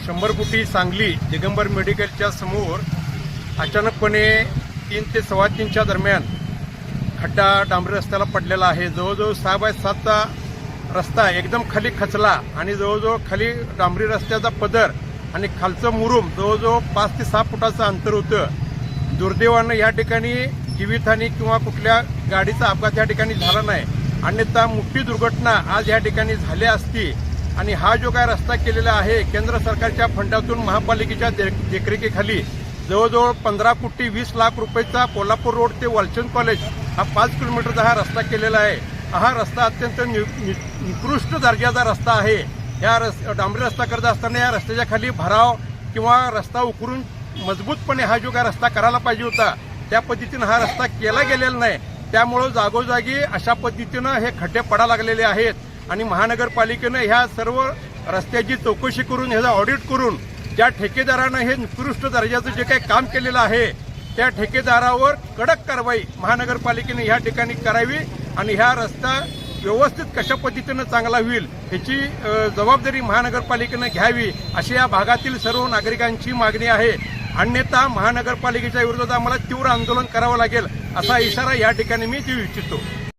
100 कोटी सांगली दिगंबर मेडिकलच्या समोर अचानकपणे 3 ते 3:15च्या दरम्यान खड्डा डांबरी रस्त्याला पडलेला आहे। जवळजवळ 6x7चा रस्ता एकदम खाली खचला आणि जवळजवळ खाली डांबरी रस्त्याचा पदर आणि खालचं मुरुम जवळजवळ 5 ते 6 फुटाचं अंतर होतं। दुर्दैवानं या ठिकाणी जीवितहानी किंवा कुठल्या गाडीचा अपघात या ठिकाणी झाला नाही, अन्यथा मोठी दुर्घटना आज या ठिकाणी झाली असती। आणि हा जो काय रस्ता केलेला आहे केंद्र सरकारच्या फंडातून महापालिकेच्या देखरेखीखाली जवळजवळ 15 कोटी 20 लाख रुपयाचा कोल्हापूर रोड ते वालचंद कॉलेज हा 5 किलोमीटरचा हा रस्ता केलेला आहे। हा रस्ता अत्यंत निकृष्ट दर्जाचा रस्ता आहे। या डांबरी रस्ता करत असताना या रस्त्याच्या खाली भराव किंवा रस्ता उकरून मजबूतपणे हा जो काय रस्ता करायला पाहिजे होता त्या पद्धतीनं हा रस्ता केला गेलेला नाही। त्यामुळे जागोजागी अशा पद्धतीनं हे खड्डे पडा लागलेले आहेत आणि महानगरपालिकेनं ह्या सर्व रस्त्याची चौकशी करून ह्याचा ऑडिट करून ज्या ठेकेदारानं हे निकृष्ट दर्जाचं जे काही काम केलेलं आहे त्या ठेकेदारावर कडक कारवाई महानगरपालिकेने ह्या ठिकाणी करावी आणि ह्या रस्ता व्यवस्थित कशा पद्धतीनं चांगला होईल ह्याची जबाबदारी महानगरपालिकेनं घ्यावी अशी या भागातील सर्व नागरिकांची मागणी आहे। अन्यथा महानगरपालिकेच्या विरोधात आम्हाला तीव्र आंदोलन करावं लागेल असा इशारा या ठिकाणी मी देऊ इच्छितो।